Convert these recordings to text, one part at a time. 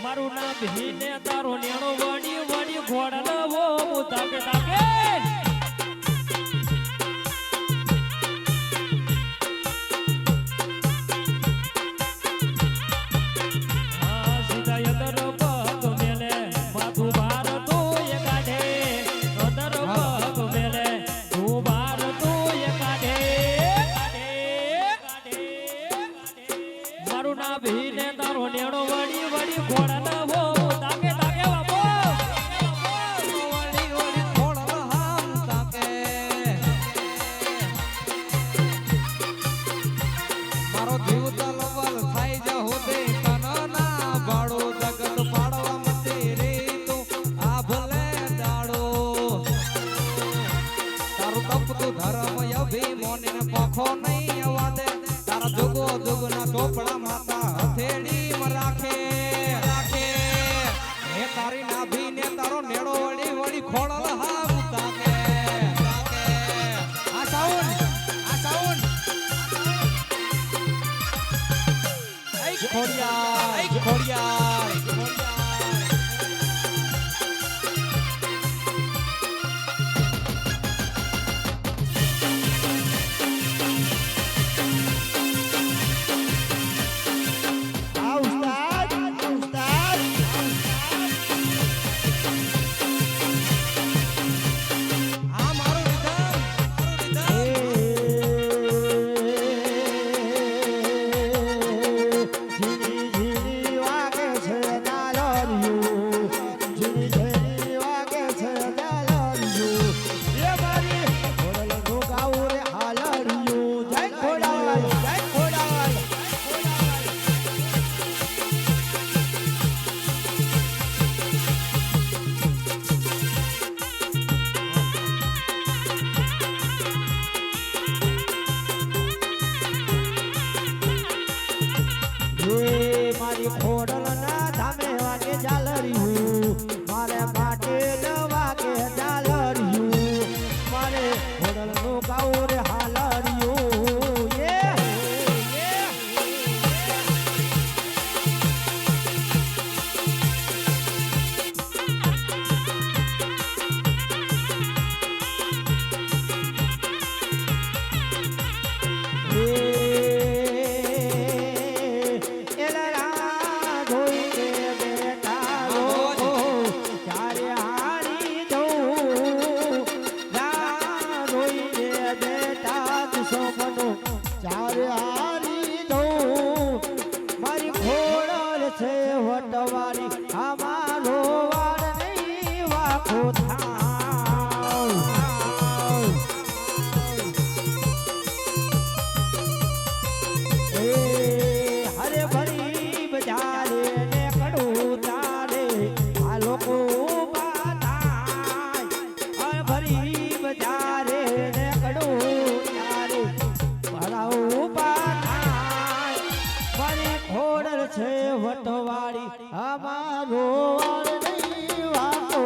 મારું નામ ભીને તારો નેણો વડી વડી ઘોડા વો તાકે તાકે ચોપડા માતા હથેળી માં રાખે રાખે હે તારી નાભી ને તારો નેડો વળી વળી ખોળલ હાવ તાકે આ સાઉન્ડ આઈ ખોડિયા મારી ખોડલ ના ધામે વાગે ઝાલરિયું મારે માટે ન વાગે ઝાલરિયું મારે ખોડલ નું ગાવું રે હાલરિયું વટવારી અમારો વાર નહીં વાખો થાવ હરે ભરી બજારે ને કડું તારે આ લોકો બાધાય ભરી બજારે ને કડું તારે ભરાવું બાધાય મારી ખોડલ છે વટવારી અમારો નહીં વાતો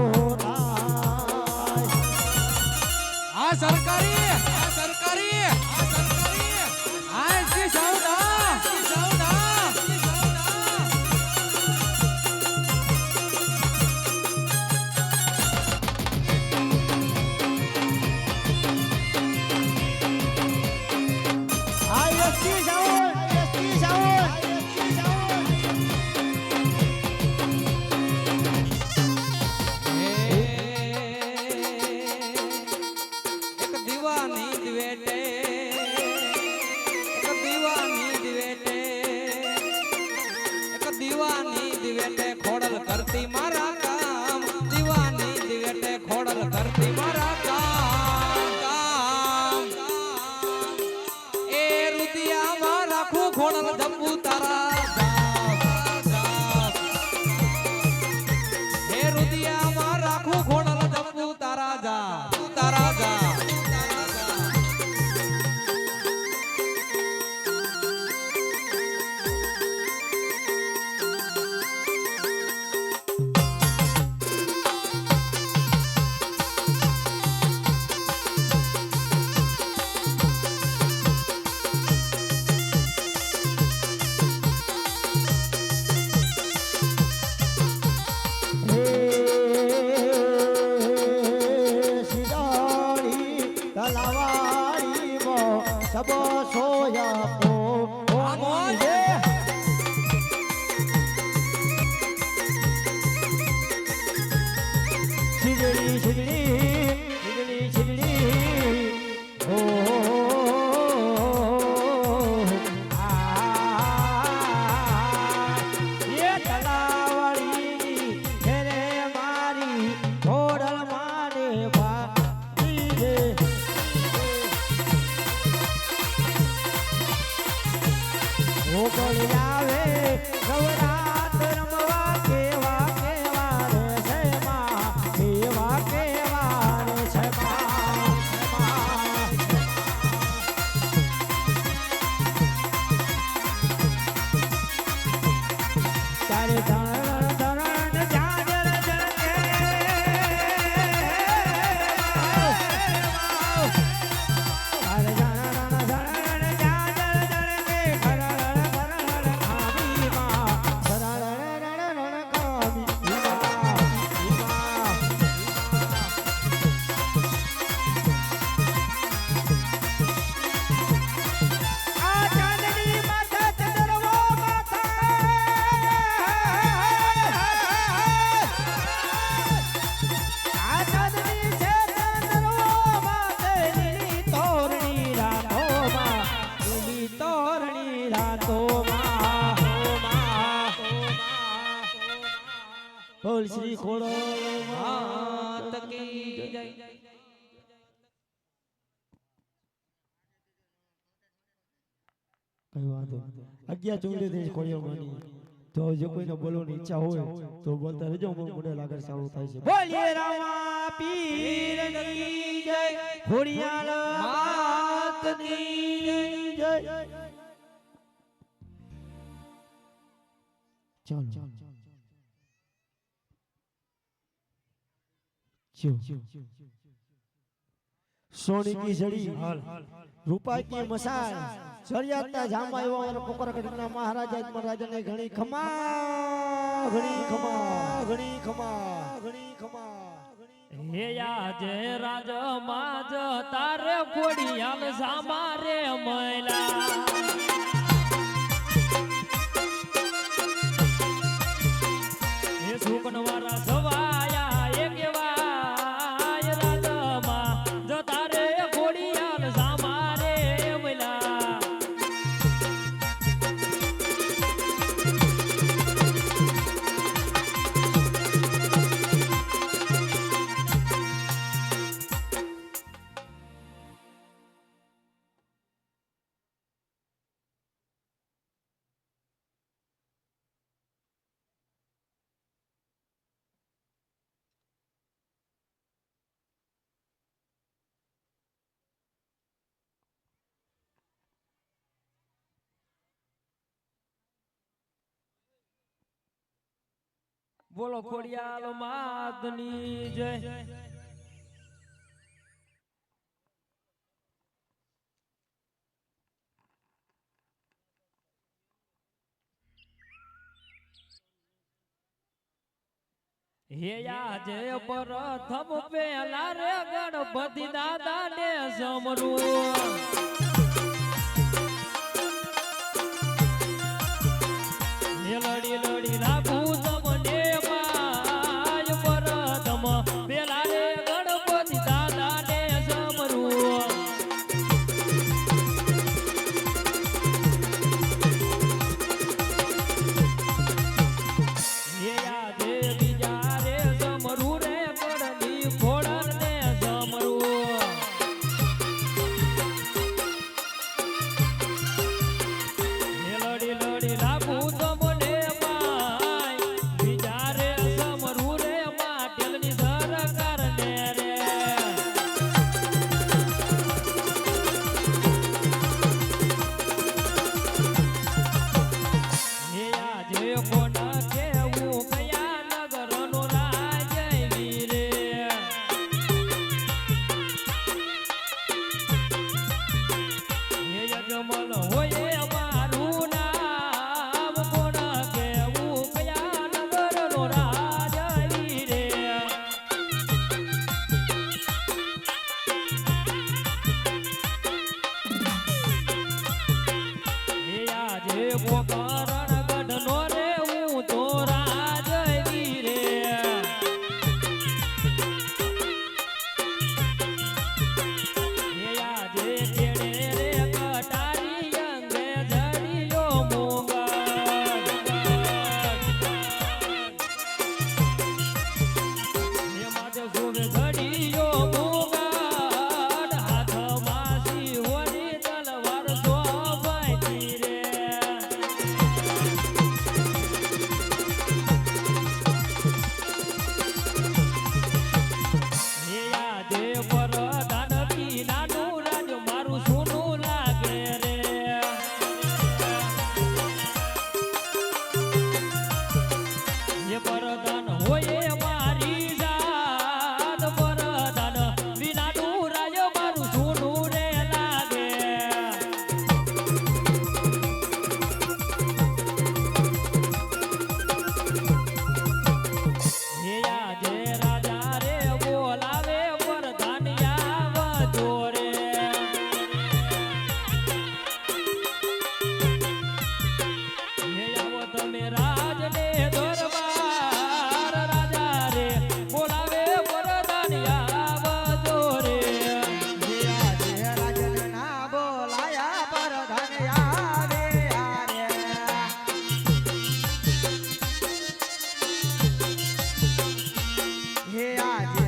આ સરકારી આ જી સાઉન્ડ ખોડલ કરતી મારા કામ દીવાની દિવેટે ખોડલ કરતી મારા કામ એ રુદિયામાં રાખું ખોડલ જંબુ તારા એ રુદિયામાં રાખું ખોડલ જંબુ તારા જા બોલ શ્રી ખોડો માત કી જય. કઈ વાંધો નહીં. 11 ચૂંટણી દેશ ખોડિયો માની તો જો કોઈને બોલવાની ઈચ્છા હોય તો બોલતા રહેજો. મને લાગે ચાલુ થાય છે. બોલીએ રામા પીર કી જય, ખોડિયાલ માતની જય. ચાલો सोनी की जड़ी रूपा की मसाल चरियाता जामायो और पोकर कटना महाराजा महाराजा ने घणी खमा घणी खमा घणी खमा घणी खमा હે આજે રાજ માજ તારે ખોડિયાલ સામારે મૈલા હે સુકનવારા સવાયા એક વાય રાજ માજ તારે ખોડિયાલ સામારે મૈલા બોલો ખોડિયાલ માતની જય. હે આજે પ્રથમ પેલા રે ગણપતિ દાદા ને સમરું લડી લડી રાખું તમને માય પ્રથમ પેલા રે ગણપતિ દાદા ને સમરું હે આજે બીજા રે સમરું રે પડની ફોડર ને સમરું હે લડી લડી રાખું તમને માય બીજા રે સમરું રે માટેલની સરકાર ને રે હે આજે કોના કેવું કયા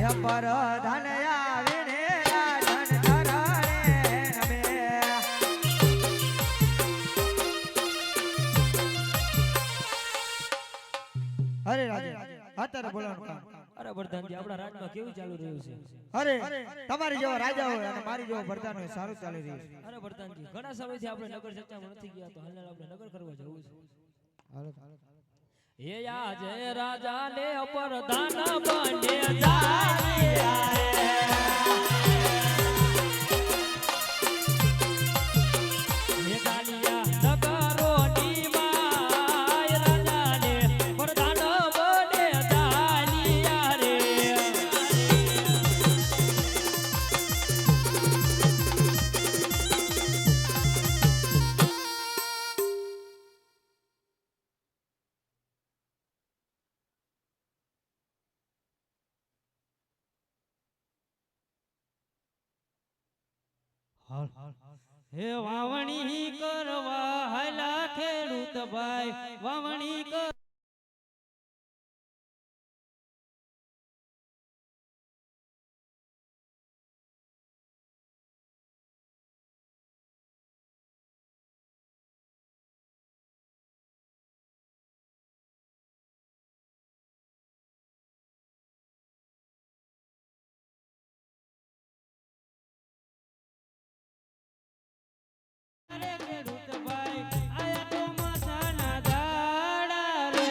પર ધન આવીને રાજન ધરાણે નમે અરે રાજે અત્યારે બોલવાનું કામ અરે પ્રધાનજી આપણા રાજમાં કેવું ચાલુ રહ્યું છે અરે તમારી જેવા રાજા હોય અને મારી જેવો પ્રધાન હોય સારું ચાલી રહ્યું છે અરે પ્રધાનજી ઘણા સમયથી આપણે નગર ચર્ચામાં નથી ગયા તો હાલ આપણે નગર કરવા જવું છે હે આજે રાજા ને પ્રધાન બને જાય હે કાલિયા નગરો ની માય રાજા ને પ્રધાન બને જાય રે હે વાવણી કરવા હાલા ખેડૂત ભાઈ વાવણી કર ખેડૂત ભાઈ આયા તો માથાના દાડા રે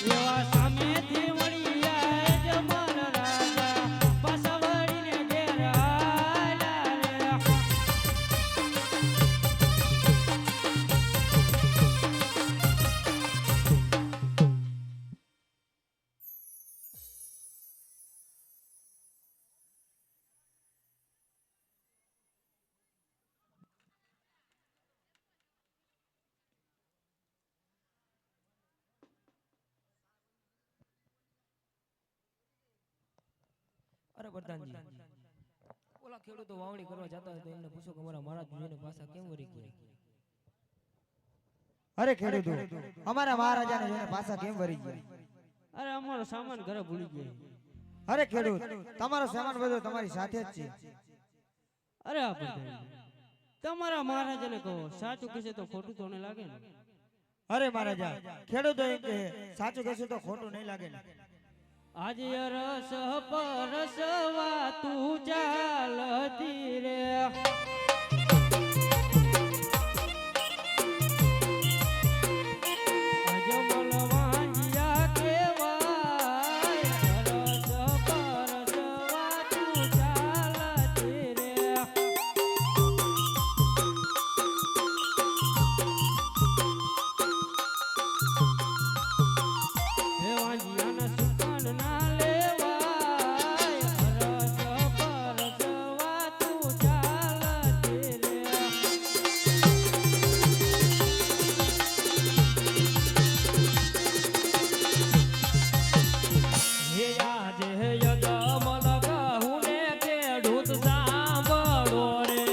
એવા સામેથી વળી આય જમલ રાજા પાછા વળીને ઘેર આયા રે અરે પ્રધાનજી ઓલા ખેડૂતો વાવણી કરવા જતા હોય તો એમને પૂછો કે અમારા મહારાજ જોઈને પાછા કેમ વળી ગયા અરે ખેડૂતો અમારા મહારાજાને જોઈને પાછા કેમ વરી ગયા અરે અમારો સામાન ઘરે ભૂલી ગયો અરે ખેડૂત તમારો સામાન બધો તમારી સાથે જ છે અરે આ પ્રધાનજી તમારા મહારાજાને કહો સાચું કહેશે તો ખોટું તો નહીં લાગે ને અરે મહારાજા ખેડૂતો એમ કહે સાચું કહેશે તો ખોટું નહીં લાગે ને આજે રસ પરસવા તું ચાલતી રે અજમલ વાંજિયા કેવાય રસ પરસવા તું ચાલતી રે હે વાંજિયાના સુકાન ના લેવાય રસ પરસવા તું ચાલતી રે હે આજે યજમલ કહું ને ખેડૂત સાંભળો રે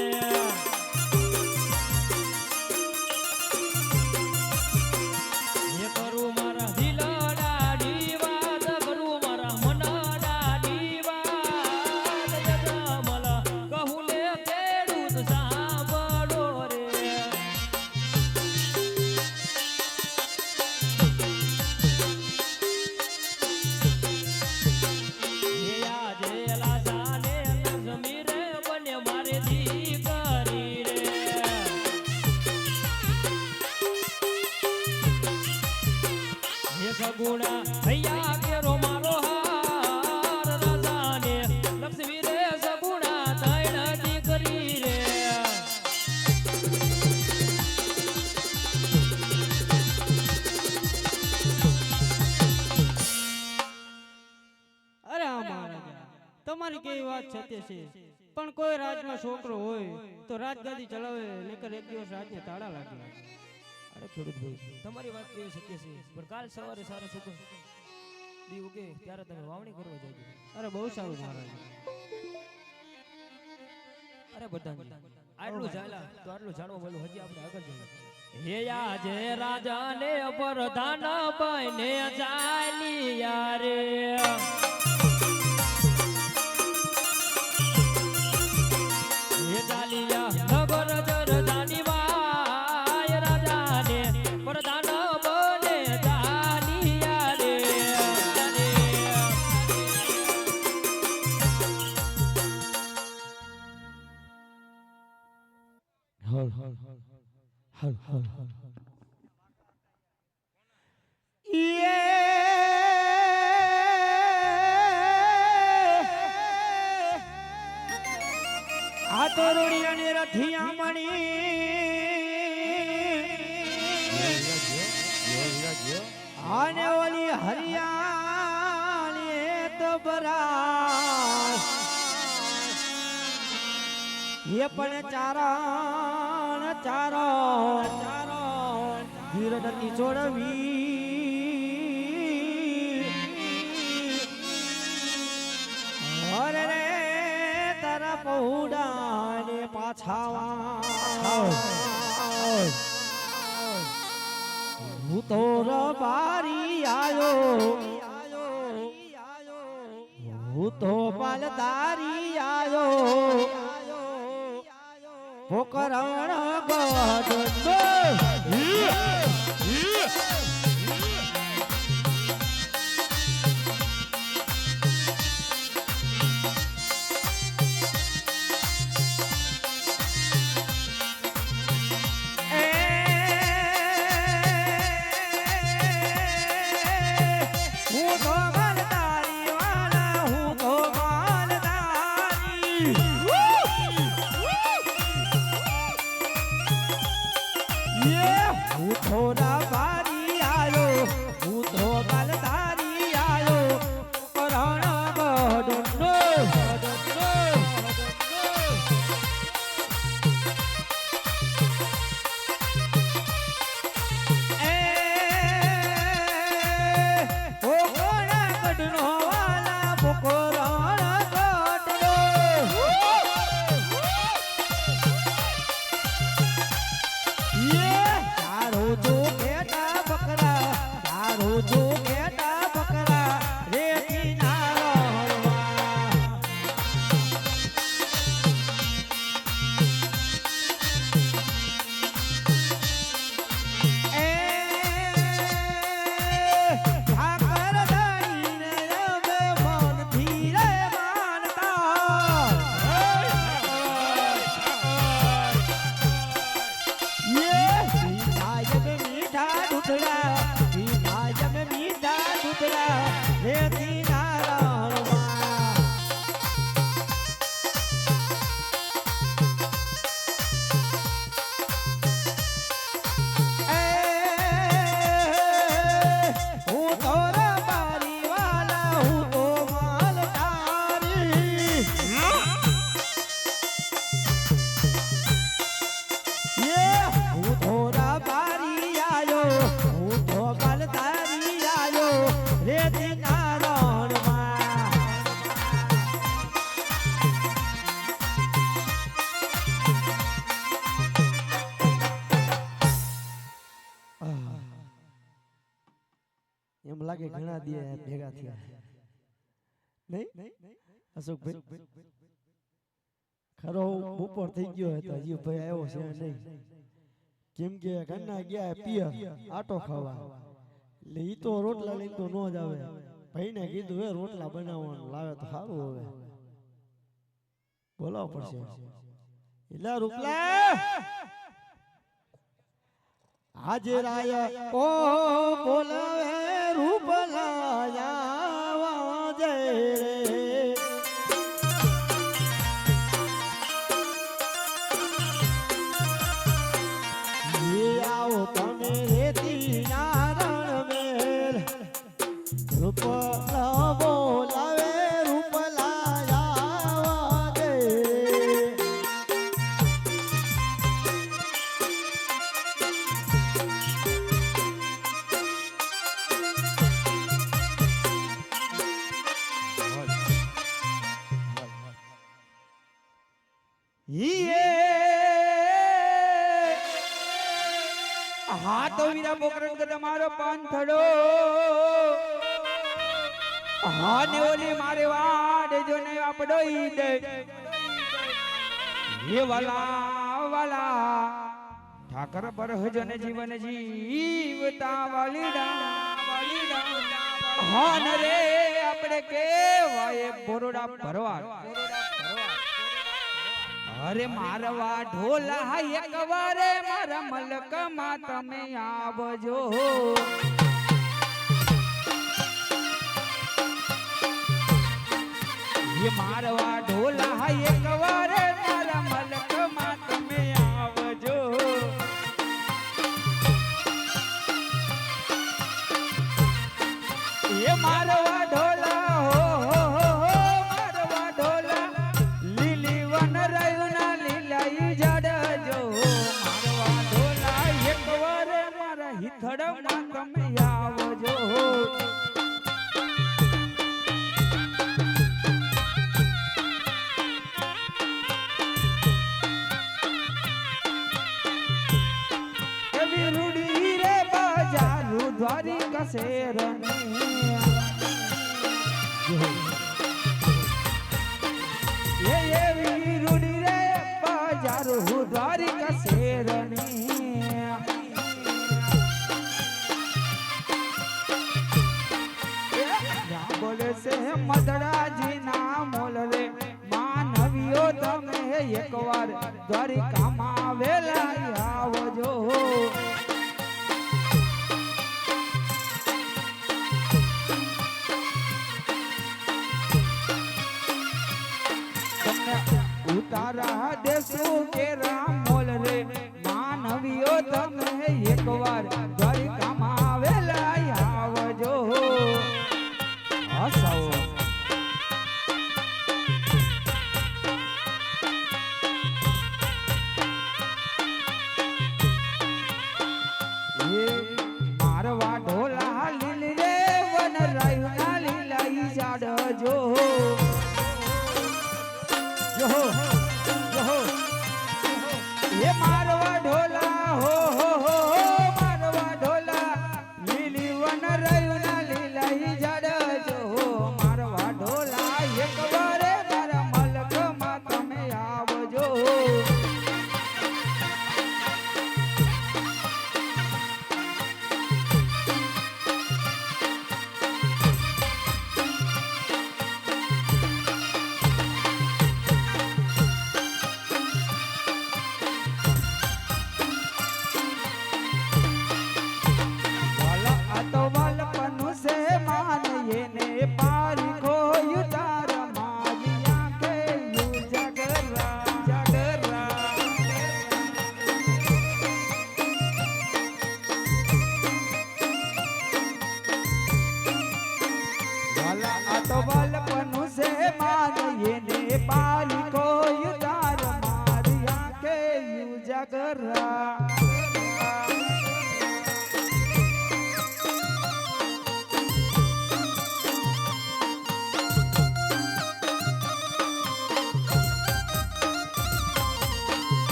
હે કરું મારા દિલ ડાડી વાત કરું મારા મન ડાડી વાત યજમલ કહું ને ખેડૂત સાંભળો રે હે આજે લાસાને લક્ષ્મી રે બને મારે દીકરી રે હે સગુણા ભૈયા કેરો મારો હાર રાજાને લક્ષ્મી રે સગુણા ત્રણ દીકરી રે અરે આ મહારાજા તમારી કેવી વાત સત્ય છે પણ કોઈ રાજનો છોકરો હોય તો રાજગાદી ચલાવે નકર એક દિવસ રાજને તાળા લાગે અરે ખેડૂત ભાઈ તમારી વાત કેવી સત્ય છે પણ કાલ સવારે સારા છોકરો દી ઉગે ત્યારે તમે વાવણી કરવા જજો અરે બહુ સારું મહારાજા અરે બધાને આટલું ચાલ્યા તો આટલું જાણવા મળ્યું હજી આપણે આગળ જઈએ હે આજે રાજાને પ્રધાન બને ચાલિયા રે હે ચાલિયા નગર જરદાની વાય રાજાને પ્રધાન બને ચાલિયા રે હલ હલ હલ હલ હલ આ તો રોડિયાની રથિયા મણી આને ઓલી હરિયાળી તો બરાસ એ પણ ચારણ ધીરડતી છોડવી અરે રે તારા પૌડાને પાછા હું તો રબારી આયો હું તો પાલદારી આયો પોકરણ ગઢ થોડા બારી આયો હું તો બાલદારી આયો પરાણ ગઢનો એ પોકરણ ગઢનો વાલા પોકરણ ગઢનો જો બેટા બકરા રેતી ના રણવા એ ઠાકર દાણીને અમે મનથી રે માનતા મીઠા દૂધડા રેતી નારાયણમાં હું તો રબારી વાલા હું તો માલધારી હું તો રબારી આયો હું તો માલધારી આયો રેતી એમ લાગે ઘણા દે ભેગા થયા નહીં અશોકભાઈ ખરો બપોર થઈ ગયો હતો હજી ભાઈ આવ્યો છે નહીં કેમ કે ઘરના ગયા પિયર આટો ખાવા એટલે ઈ તો રોટલા લઈને તો ન જ આવે ભાઈને કીધું હે રોટલા બનાવવાનું લાવે તો સારું હવે બોલાવ પડશે એટલે રૂપલા આજે રાય ઓ બોલાવે રૂપલાયા જય રે આવો તમે રેતી નારણ મેલ રૂપલા બોલાવે રૂપલાયા જય હા તો વીરા પોકરણ કે તમારો પાંથડો હા ને ઓલી મારે વાડ જો ને આપડો ઈ દે એ વાલા વાલા ઠાકર પર હજન જીવન જીવતા વાલીડા હા ન રે આપણે કેવાય બોરડા ભરવા અરે મારવા ઢોલા એકવારે મારા મલકમાં તમે આવજો ये मारवा ढोला एकवारे मारा मलकમાં તમે આવજો ये मारवा ढोला हो मारवा ढोला લીલી વન રાયુના લીલાઈ જડજો મારવા ઢોલા એકવારે મારા હિથડમાં તમે આવજો દ્વારિકા શેરની એ એવી રૂડી રે બજારો દ્વારિકા શેરની બોલે છે મદડાજી ના મોલ રે માનવીઓ તમે એકવાર દ્વારિકામાં વેલા આવજો ઉતારા દેશો કે રામોલ રે માનવીઓ તમે એકવાર દ્વારિકામાં આવેલા આવજો હસાવો એ મારવા ઢોલા લીલી રે વન રાયુના લીલાઈ જાડજો ये मारवा ढोला हो मारवा ढोला લીલી વન રાયુના લીલાઈ જડજો મારવા ઢોલા એકવારે મારા મલકમાં તમે આવજો તો બાલપનું સે માનીએ ને પાલિકો યુતાર મારી આંખે યુજાગરા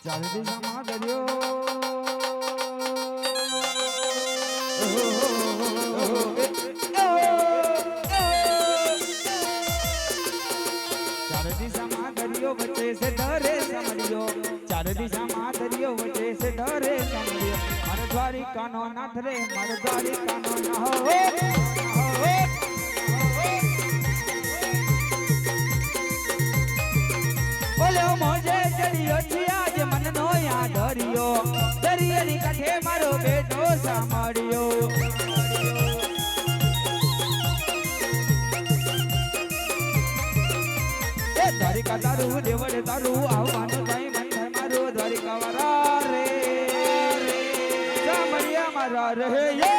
ચાર દિશામાં દરિયો ચાર દિશામાં દરિયો વચ્ચે છે ડરે સમડિયો ચાર દિશામાં દરિયો વચ્ચે છે ડરે સમડિયો મારો દ્વારિકાનો નાથ રે મારો દ્વારિકાનો ના હો બોલો મોજે ચડિયો છે આજ મનનો યાદ હરિયો દરિયાની કાંઠે મારો બેટો સાંભળ્યો એ દ્વારિકા તારું દેવળ તારું આવવાનું થાય મન થાય મારું દ્વારિકા વાળા રે સાંભળ્યા મારા રહે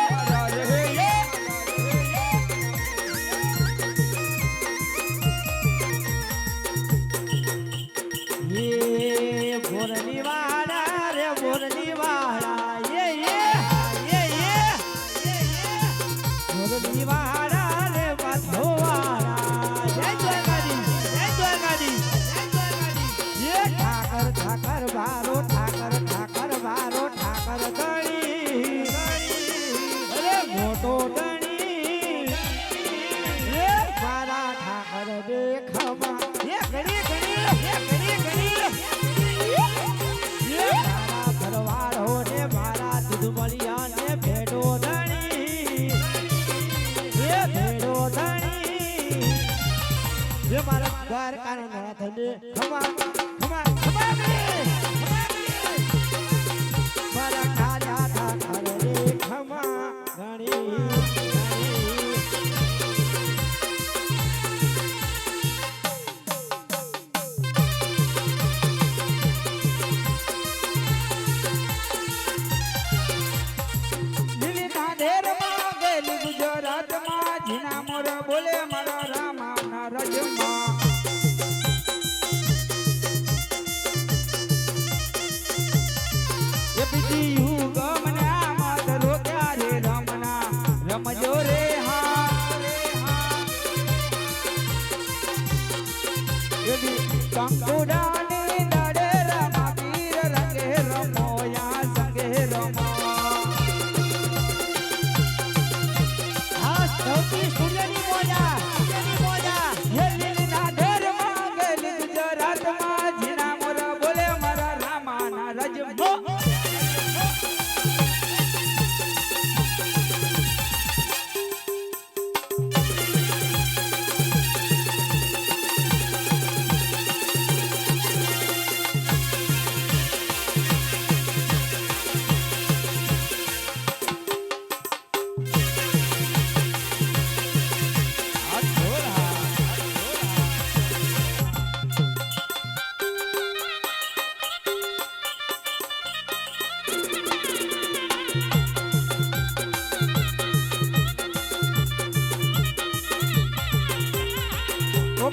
જે મારા દ્વારકાના નાથને ખમા ખમા ખમા રે મારા કાળા ઠાકર રે ખમા ઘણી બોલે મારા રામા રજમાં એ બીજી યુગ મને આમાં ધરો ક્યારે રમના રમજો રે હા એ બી કંકુડાની દડે રમા પીર રંગે રમો યા સંગે રમો આ સૌથી સૂર્યની મોજા હે લીલીના ઢેરમાં ગેલી ગુજરાતમાં જીના મોર બોલે મારા રામાના રજમો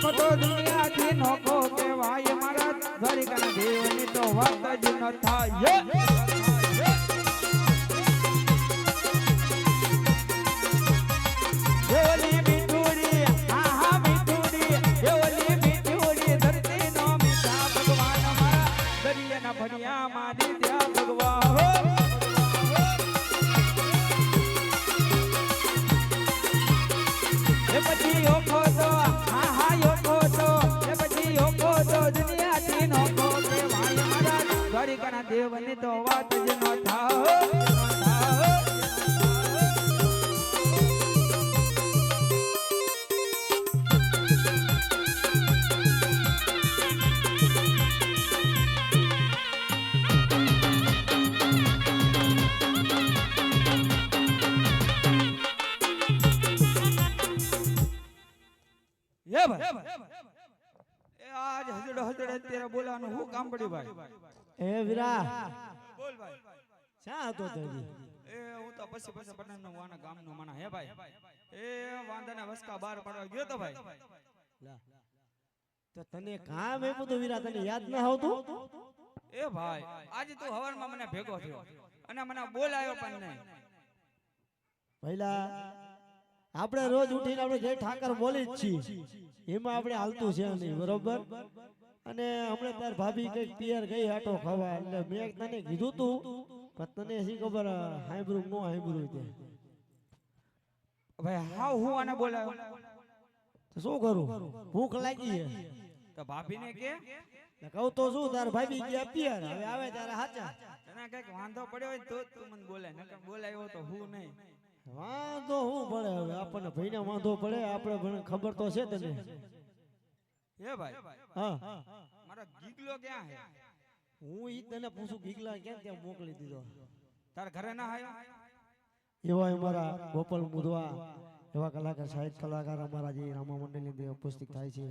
તો દુનિયાથી નોખો કહેવાય મારા દ્વારિકાના દેવની તો વાત જ ન થાય દેવલી મીઠુડી હા હા મીઠુડી દેવલી મીઠુડી ધરતીનો મીઠા ભગવાન મારા દરિયાના ભણિયા મારી ત્યાં ભગવાન હો એ પછી ઓખો તો હા હા ઓખો તો એ પછી ઓખો તો દુનિયાથી નોખો કહેવાય મારા દ્વારિકાના દેવની તો વાત જ ન થાય એ ભાઈ એ આજ હજડો અત્યારે બોલવાનું હું કામ પડ્યું ભાઈ એ વીરા બોલ ભાઈ શા હતો તે એ હું તો પછી પટણનો વાના ગામનો માણા હે ભાઈ એ વાંદાના વસકા બહાર પડવા ગયો તો ભાઈ તો તને કામ એ બધું વીરા તને યાદ ના આવતું એ ભાઈ આજે તું હવારમાં મને ભેગો થયો અને મને બોલાયો પણ નહીં પહેલા આપણે રોજ ઉઠીને આપણે જય ઠાકર બોલી જ છીએ એમાં આપણે હાલતું છે નહીં બરોબર અને હમણાં તાર ભાભી કઈક પિયર ગઈ આટો ખાવા એટલે મેં તને કીધું તું પણ તને શી ખબર હાંભળું નો હાંભળું તે ભાઈ હાવ હું આને બોલાયો તો શું કરું ભૂખ લાગી છે તો ભાભીને કે કહું તો શું તાર ભાભી ગયા પિયર હવે આવે ત્યારે હાચા તને કઈક વાંધો પડ્યો હોય તો તું મને બોલાય નકર બોલાયો તો હું નહીં વાંધો શું પડે હવે આપણને ભાઈને વાંધો પડે આપણે પણ ખબર તો છે તને હે ભાઈ હા મારો ગીગલો ક્યાં હે હું ઈ તને પૂછું ગીગલા ક્યાં ત્યાં મોકલી દીધો તાર ઘરે ના આયો એવા અમારા ગોપાલ મુદવા એવા કલાકાર સાહિત્ય કલાકાર અમારા જે રામા મંડળની અંદર ઉપસ્થિત થાય છે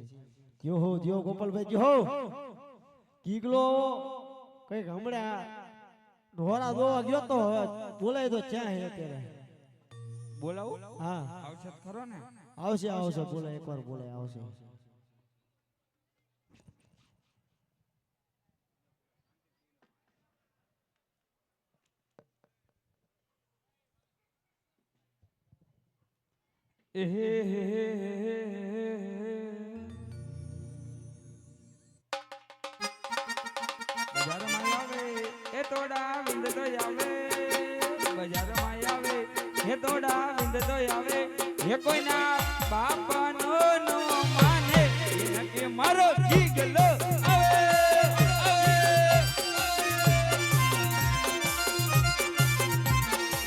જો હો જો ગોપાલભાઈ જો ગીગલો કઈક હમણાં ઢોરા દોવા ગયો તો બોલાય તો ક્યાં હે અત્યારે બોલાવું હા આવશે ખરો ને આવશે આવશે બોલાય એકવાર બોલાય આવશે બજારમાં આવે એ તોડા વિંદ તો આવે બજારમાં આવે એ તોડા વિંદ તો આવે એ કોઈના બાપનો નો માને કે મારો ગીગલો આવે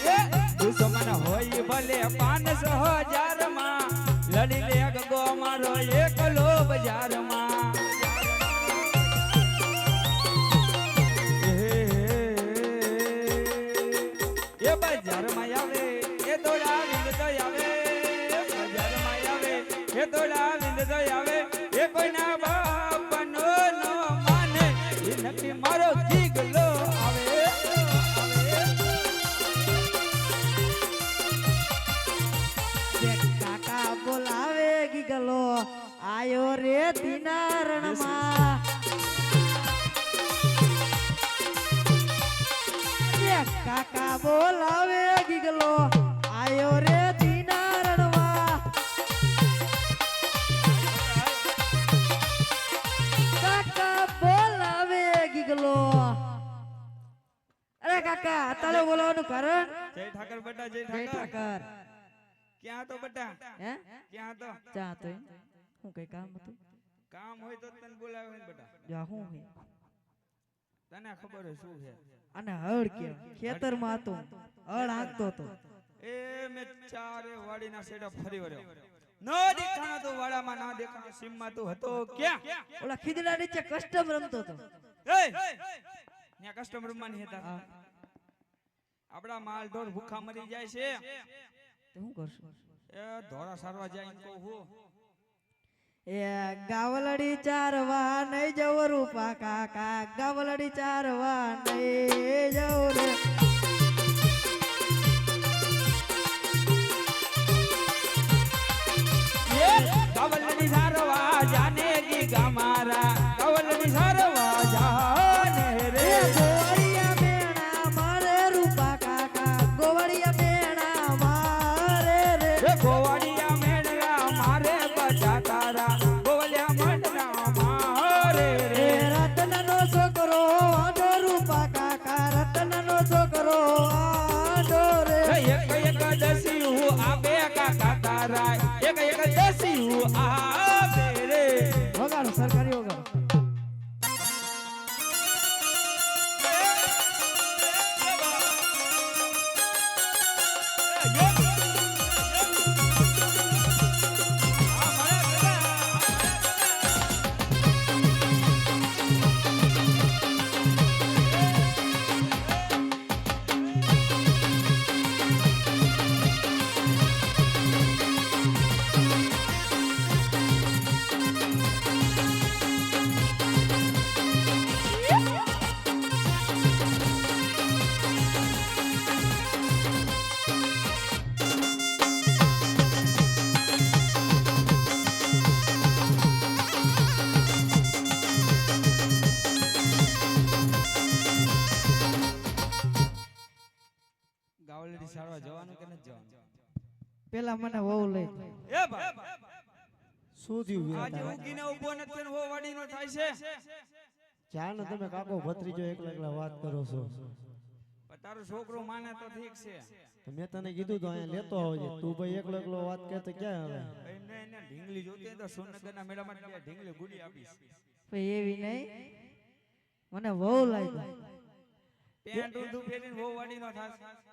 એ દુશ્મન હોય ભલે 500,000 માં લડી લે ગો મારો એકલો બજારમાં એ બજારમાં આવે એ દોડા વિંદતો આવે બજારમાં આવે એ દોડા વિંદતો આવે એ કોઈના બાપનો નો માને એ નક્કી મારો જીગલો આવે કાકા બોલાવે ગીગલો આયો રે દિનારણમાં કાકા બોલાવે ગીગલો આયો રે દિનારણમાં કાકા બોલાવે ગીગલો અરે કાકા અત્યારે બોલાવાનું કારણ જય ઠાકર બેટા જય જય ઠાકર ઠાકર ક્યાં તો બેટા હે ક્યાં તો ચા તો હું કઈ કામ હતું કામ હોય તો તને બોલાવે ને બેટા જા હું હે તને ખબર હોય શું છે અને હળ કે ખેતરમાં હતો હળ હાંકતો હતો એ મે ચારે વાડીના સેડા ફરી વર્યો નો દેખાણો તો વાડામાં ના દેખાણો સીમમાં તું હતો ક્યાં ઓલા ખીજડા નીચે કસ્ટમ રમતો હતો એ ન્યા કસ્ટમર માં નહીં હતા આપડા માલ ઢોર ભૂખા મરી જાય છે તો હું કરશું એ ધોરા સારવા જાય એમ કહું હું એ ગાવલડી ચારવા નહીં જવું રૂપા કાકા ગાવલડી ચારવા નહીં જવું રે કવલની સારવા જાને કી ગામારા કવલની સારવા જાને રે ગોવળિયા મેણા મારે રૂપા કાકા ગોવળિયા મેણા મારે રે ગોવાડિયા મેળા મારે બચા તારા ગોવલિયા મંડના મારે રે રતનનો છોકરો આડો રૂપા કાકા રતનનો છોકરો આડો રે એક એક દસી હું આબે કાકા તારા એક એક દસી હું આબે રે વગાડો સરકારી વગાડો ગાવલડી સારવા જવાનું કે નથી જવાનું પેલા મને વહુ લઈ એ ભાઈ શું થયું આજે ઉગીને ઊભો નથી ને હો વાડીનો થાય છે ચા ને તમે કાકો ભત્રીજો એકલા એકલા વાત કરો છો પણ તારો છોકરો માને તો ઠીક છે તો મેં તને કીધું તો અહીંયા લેતો આવજે તું ભાઈ એકલો એકલો વાત કહે તો ક્યાં આવે એને ઢીંગલી જોતી હોય તો સોનગરના મેળામાં બે ઢીંગલી ગુડી આપીશ ભાઈ એવી નહીં મને વહુ લાગ્યો પેન્ટ ઊંધું પહેરીને હો વાડીનો થાય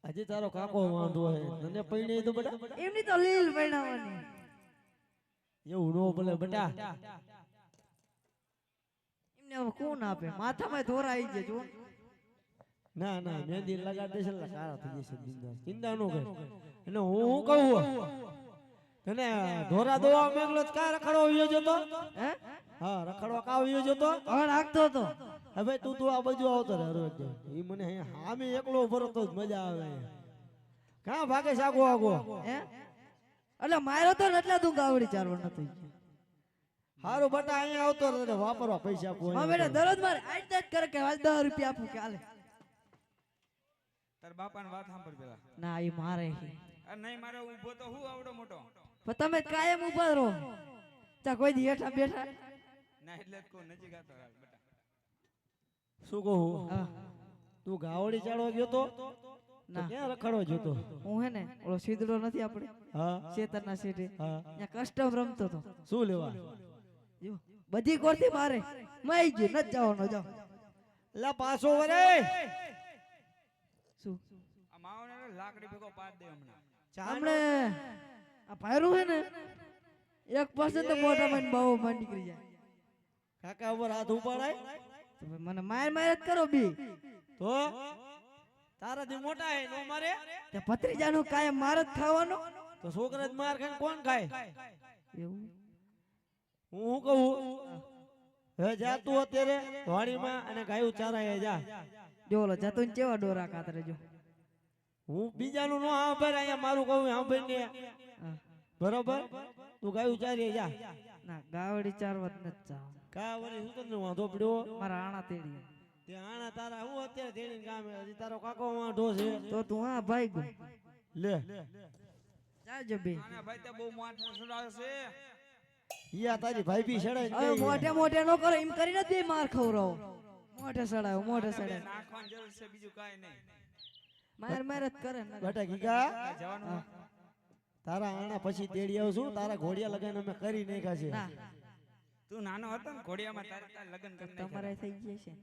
હજી તારો કાકો વાંધો હે તને પૈણી તો બેટા એમની તો લીલ પૈણાવાની એવું નો ભલે બેટા એમને હવે કોણ આપે માથામાં ધોરા આવી જાય જો ના ના મહેંદી લગાડ દેશે એટલે કાળા થઈ જશે બિંદાસ ચિંતા નો કર અને હું કહું તને ઢોરા દોવા મેગલો કા રખડો વિયો જતો હે હા રખડવા કા વિયો જતો હણ હાકતો તો હવે તું આ બાજુ આવતો રહે રોજ ઈ મને અહીંયા હામે એકલો ભરતો જ મજા આવે કા ભાગે સાગો આગો હે એટલે માર્યો તો ને એટલે તું ગાવડી ચારવા નથી હારું બટા અહીંયા આવતો રહે વાપરવા પૈસા આપો હા બેટા દરરોજ મારે આજ જ કરે કે હાલ 10 રૂપિયા આપું કે હાલે તાર બાપાની વાત સાંભળ પેલા ના એ મારે આ નહીં મારે ઊભો તો હું આવડો મોટો પણ તમે કાયમ ઉભા રહો ચા કોઈ દી હેઠા બેઠા ના એટલે જ કહું નજીક આવતો રાખ બેટા શું કહું હા તું ગાવડી ચાળવા ગયો તો ના ક્યાં રખડવા જતો હું હે ને ઓલો સીધડો નથી આપણે હા શેતરના સીટે હા ત્યાં કસ્ટમ રમતો તો શું લેવા જો બધી કોરથી મારે માઈ ગયો ન જવાનો જાવ લા પાછો વરે શું આ માવને લાકડી ભેગો પાડ દે હમણાં હમણે આ ભાયરું હે ને એક person તો મોઢામાં ને બહુ માં નીકળી જાય કાકા ઉપર હાથ ઉપાડાય તો ભાઈ મને માર જ કરો બી તો તારાથી મોટા હે નો મારે તે ભત્રીજાનું કાયમ માર જ ખાવાનો તો છોકરા જ માર ખાઈને કોણ ખાય એવું હું શું કહું હવે જા તું અત્યારે વાડીમાં અને ગાયું ચારાય જા જો ઓલો જતું ને કેવા ડોરા કાતરે જો હું બીજાનું નો સાંભળ અહીંયા મારું કહું સાંભળ ને હા. બરોબર તું ગાયું ચારીએ જા ના ગાવડી ચારવત ન જાવ કા વળી શું તને વાંધો પડ્યો મારા આણા તેડી તે આણા તારા હું અત્યારે તેડીને ગામે હજી તારો કાકો વાંઢો છે તો તું હા ભાઈ ગો લે જાજો બે આના ભાઈ તો બહુ માઠો સુડાવે છે ઈયા તારી ભાઈ બી હવે છડાય મોઢે મોઢે નો કરો એમ કરીને જ બે માર ખવરાવો મોઢે સડાયો મોઢે સડાયો નાખવાની જરૂર છે બીજું કાંઈ નહીં માર માર જ કરે ને બેટા ગીગા જવાનું તારા આણા પછી તેડી આવશું તારા ઘોડિયા લગાઈને અમે કરી નાખ્યા છે ના તું નાનો હતો ને ઘોડિયામાં તારે લગ્ન કરી તમારે થઈ ગયા છે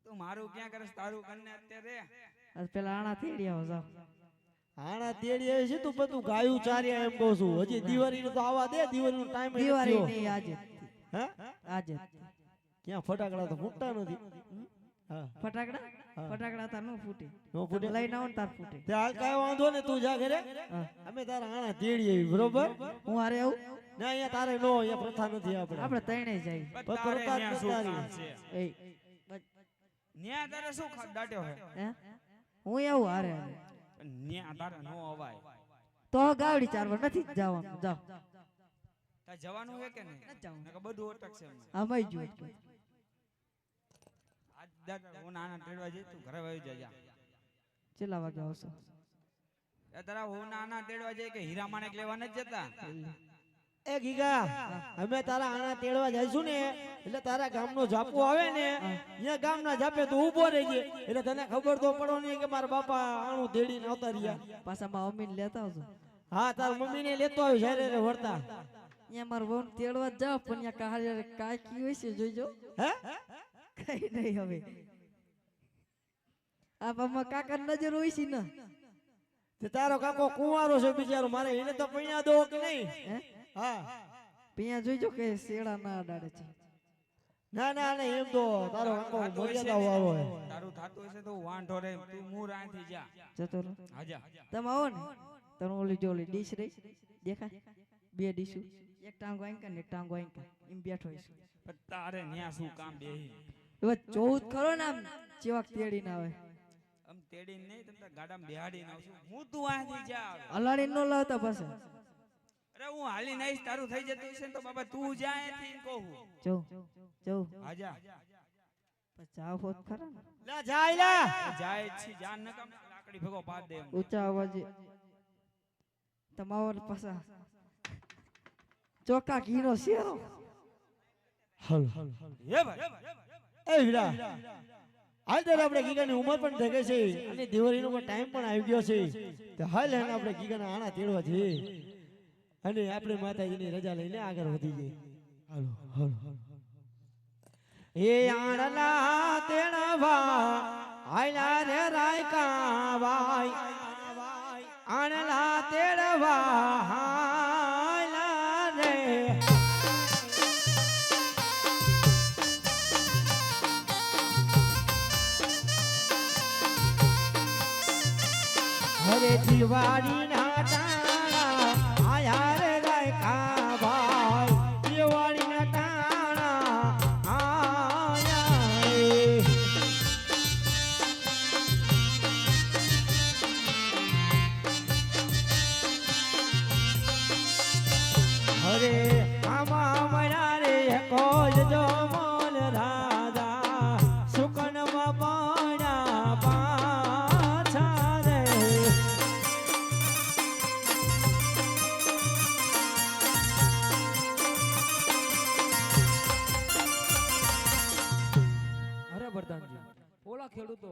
તું મારું ક્યાં કરે છે? તારું કરીને અત્યારે આજ પેલા આણા તેડી આવો જાવ આણા તેડી આવી છે તું બધું ગાયું ચાર્યા એમ કહું છું હજી દિવાળીનું તો આવા દે દિવાળીનો ટાઈમ દિવાળી ની આજે હે આજે ક્યાં ફટાકડા તો ફૂટતા નથી હા ફટાકડા ફટાકડા તાર નો ફૂટે નો ફૂટે લઈને આવો ને તાર ફૂટે તે હાલ કાંઈ વાંધો ને તું જા ઘરે હા. અમે તારા આણા તેડી આવી બરોબર હું હારે આવું ના અહીંયા તારે નો અહીંયા પ્રથા નથી આપણે આપણે તઈને જાય પણ તારે પ્રથા ન્યા જ શું તારી. કામ છે? એ ન્યા તારે શું દાટ્યો છે હે હું આવું હારે હારે. પણ ન્યા તારે નો અવાય તો ગાવડી ચારવા નથી જ જવાનું જાવ તારે જવાનું છે કે નહીં નકર બધું અટકશે એમને. આમાંય જો આજ દાદા હું નાના તેડવા જઈ તું ઘરે વહી જજા કેટલા વાગે આવશો એ તારા હું નાના તેડવા જઈ કે હીરા માણેક લેવા નથી જતા એ ગીગા અમે તારા આણા તેડવા જઈશું ને એટલે તારા ગામનો જાપો આવે ને અહીંયા ગામના જાપે તો ઊભો રહેજે એટલે તને ખબર તો પડો નહીં કે મારા બાપા આણું તેડીને આવતા રહ્યા પાછા માં મમ્મીને લેતા આવજો હા તાર મમ્મીને લેતો આવ્યો જ્યારે રે વળતા અહીંયા મારા વહુ તેડવા જ જાવ પણ અહીંયા કાહળિયા કાકી હોય છે જોઈજો હે કઈ નહીં હવે આ બાપા કાકા નજર હોય છે ને તે તારો કાકો કુંવારો છે બિચારો મારે એને તો પૈણા દો કે નહીં હે હા અહીંયા જોઈજો કે શેડા ના અડાડે છે ના ના ના એમ તો તારો કાકો મર્યાદા વાળો હે તારું થાતું હશે તો વાંઢો રે તું મૂર આંથી જા જતો રહો હાજા તમે આવો ને તમે ઓલી જો ઓલી ડીશ રહી દેખાય બે ડીશું એક ટાંગો આંકા ને એક ટાંગો આંકા એમ બેઠો છે પણ તારે ન્યા શું કામ બેહી હવે 14 ખરો ને આમ ચેવાક તેડી ના આવે આમ તેડીને નહીં તમે ગાડામાં બેહાડીને આવશું હું તું આંથી જા અલાડી નો લાવતા પાછા અરે હું હાલી નઈશ તારું થઈ જતું હશે ને તો બાબા તું જા અહીંથી કહું જો જો હાજા પછી જાવ હોત ખરા ને લા જાય લા જાય છે જાન ન કામ લાકડી ભેગો પાડ દે એમ ઊંચા અવાજે તમારો પાછા ચોકા ઘીનો શેરો હલ હે ભાઈ એ વીરા હાલ ત્યારે આપણે ગીગાની ઉંમર પણ થઈ ગઈ છે અને દિવાળીનો પણ ટાઈમ પણ આવી ગયો છે તો હાલ એને આપણે ગીગાના આણા તેડવા જઈએ અને આપણે માતાજીની રજા લઈને આગળ વધી જઈએ હાલો હાલો એ આણલા તેડવા આયલા રે રાયકા ભાઈ આણલા તેડવા આયલા રે હરે દિવાળી ના ટાણા આયા રે રાયકા ભાઈ દિવાળી ના ટાણા આયા રે હરે આમાં મરા રે કોઈ જો મોલ રાજા સુકનમાં પાણા પાછા રે અરે વરદાનજી ઓલા ખેડૂતો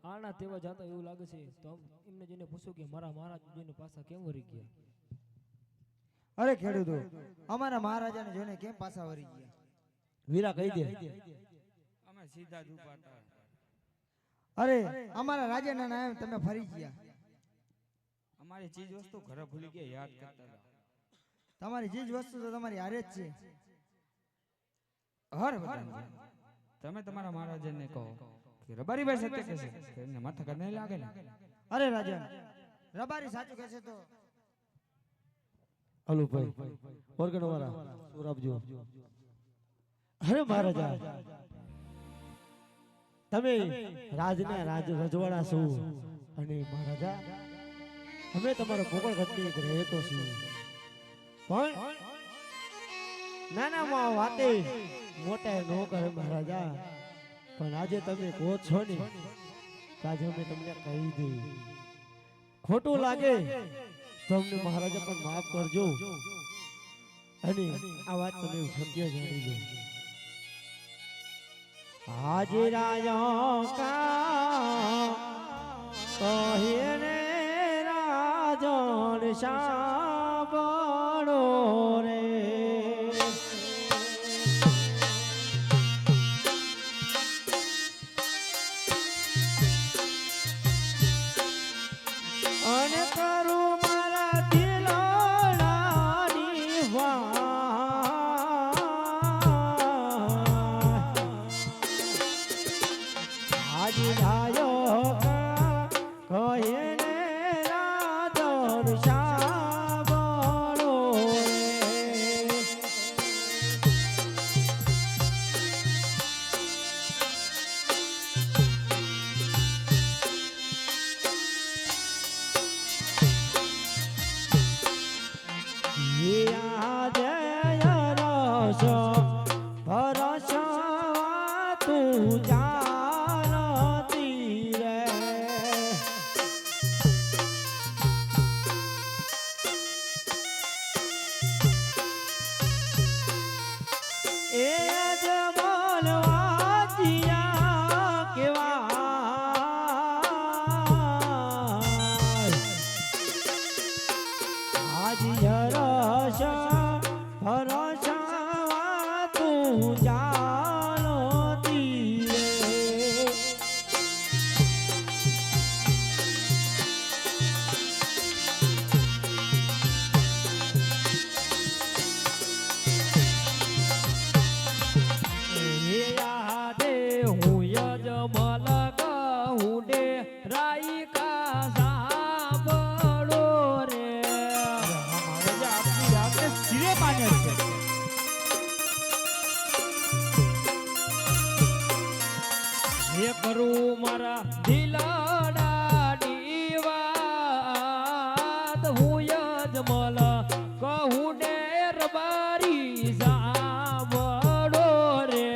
આના તેવા જાતા એવું લાગે છે તો એમને જોઈને પૂછો કે મારા મહારાજ જોઈને પાછા કેમ વળી ગયા અરે ખેડૂતો અમારા મહારાજાને જોઈને કેમ પાછા વળી ગયા વીરા કહી દે અમે સીધા જ ઉપાડતા અરે અમારા રાજાના નામ તમે ફરી ગયા અમારી ચીજ વસ્તુ ઘરે ભૂલી ગયા યાદ કરતા હતા તમારી ચીજ વસ્તુ તો તમારી હારે જ છે. હર વતનજી, તમે તમારા મહારાજાને કહો કે રબારીભાઈ સત્ય કહે છે કે એમને માથા કર નહીં લાગે ને. અરે રાજન, રબારી સાચું કહે છે તો હલો ભાઈ ઓર્ગન વાળા સુર આપજો. અરે મહારાજા, તમે રાજના રજવાડા છો અને મહારાજા અમે તમારો પોકળગઢની એક રહેતો છીએ, પણ નાનામાં વાતે મોટા નો કરે મહારાજા. પણ આજે તમે કહો છો ને તો આજે અમે તમને કહી દઈએ. ખોટું લાગે તો અમને મહારાજા પણ માફ કરજો અને આ વાત તમે સત્ય જાણી લો. આજે રાજા કા કહે ને રાજન સાંભળો રે. અને કરું મારા દિલડાની વાત, આજે રાયો કહે ને રાજન સાંભળો રે. તું જાણતી રે. એ અજમલવા દિયા કેવા આજ હરશ હરશા તું જાણતી રે. એ યાદે હું યજમલ કહું ડે રાઈકા સાંભળો રે. મહારાજા આપની રાતે શિરે માને છે. હે કરું મારા દિલડાની વાત, હું યજમલ કહું ને રબારી સાંભળો રે.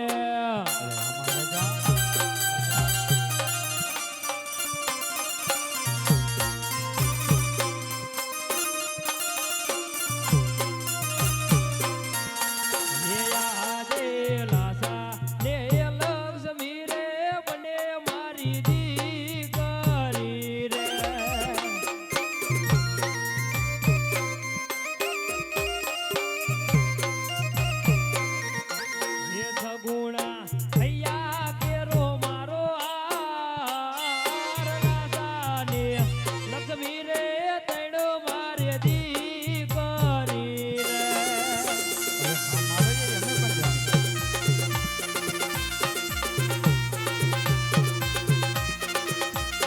હે યાદે લાસા ને લક્ષ્મી રે બને મારી દીકરી રે. હે સગુણા હૈયા કેરો મારો આર લાસા ને લક્ષ્મી રે તૈણો મારે દીકરી રે.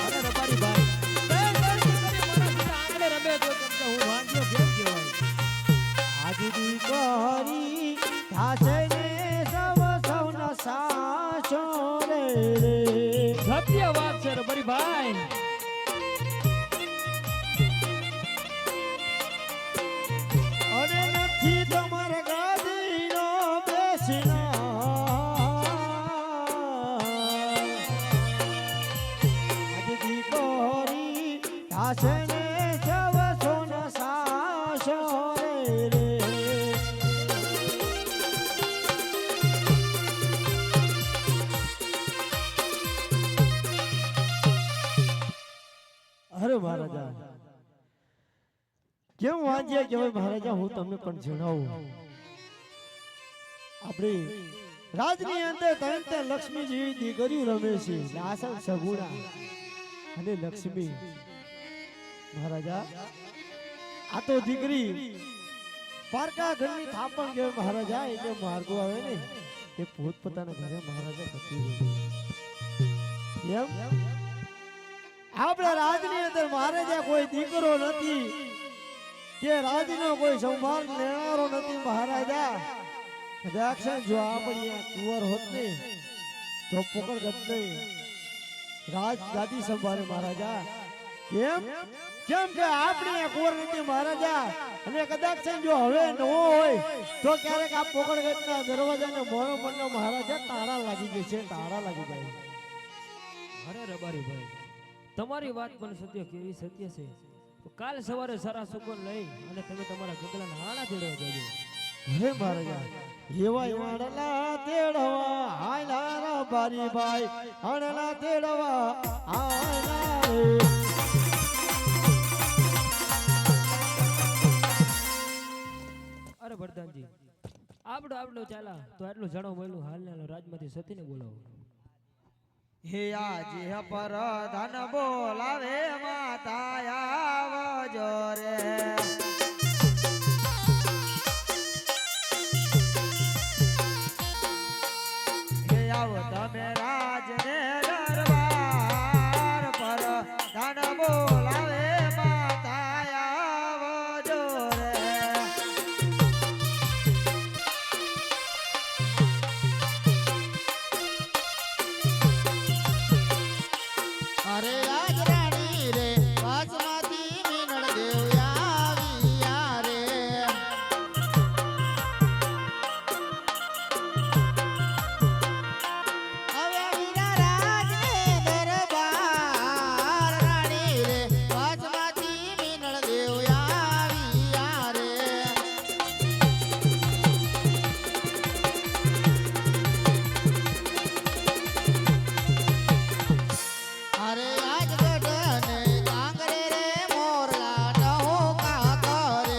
અરે રબારી ભાઈ, આંગણે રમે તો તમને હું વાંચ્યો કેમ કહેવાય. આજ દીકરી થાશે ને સૌ સૌના સાચો રે. સત્ય વાત છે રબારી ભાઈ. અને નથી તમારે ગાદીનો બેસના. આજ દીકરી થાશે ને સૌ સૌના સાચો રે. અરે મહારાજા, કેમ વાંચ્યા કહેવાય મહારાજા, હું તમને પણ જણાવું. આપણી રાજની અંદર ત્રણ લક્ષ્મી જેવી દીકરીઓ રમે છે, લાસણ સગુણા અને લક્ષ્મી. મહારાજા, આ તો દીકરી પારકા ઘરની થાપણ કે મહારાજા એટલે માર્ગો આવે ને એ પોતપોતાના ઘરે મહારાજા પતી એમ આપણા રાજની અંદર મહારાજા કોઈ દીકરો નથી કે રાજનો કોઈ સંભાળ લેનારો નથી મહારાજા કદાચ જો આપણી આ કુંવર હોત ને તો પકડ ગત નહીં રાજ ગાદી સંભાળે મહારાજા કેમ કેમ કે આપણી આ કુંવર નથી મહારાજા અને કદાચ જો હવે ન હોય તો ક્યારેક આ પોકળ ગટના દરવાજાને મોરો પડનો મહારાજા તાળા લાગી જશે તાળા લાગી જાય અરે રબારી ભાઈ તમારી વાત પણ સત્ય કેવી સત્ય છે તો કાલ સવારે સારા સુકોન લઈ અને તમે તમારા ગગલાના હાણા તેડવા જજો હે મહારાજા એવા વાડલા તેડવા આયલા રબારી ભાઈ આણલા તેડવા આયલા રે અરે વરદાનજી આપણો ચાલા તો આટલું જણો મળ્યું હાલના રાજમાંથી સતીને બોલાવો હે આજે પર ધન બોલાવે માતા આવજો રે હે આવો તમે રાજને દરબાર પર ધન બોલાવે માતા આવજો રે અરે આજ રાણી રે વાસમાંથી મીનળ દેવ આવ્યા રે હવે વીરા રાજને દરબાર રાણી રે વાસમાંથી મીનળ દેવ આવ્યા રે અરે આજ ગઢને કાંગરે રે મોરલા ડહોકા કરે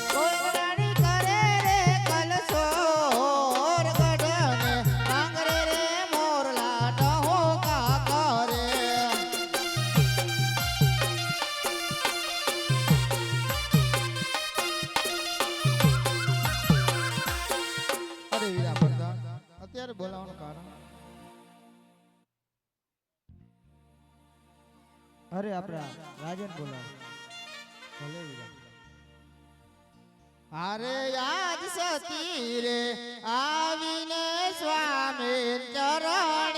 કોઈ રાણી કરે રે કલસોર ગઢને કાંગરે રે મોરલા ડહોકા કરે અરે વીરા પ્રધાન અત્યારે બોલાવવાનું કારણ અરે આપણા રાજન બોલાવો ભલે વીરા અરે આજ સતી રે આવીને સ્વામી ચરણ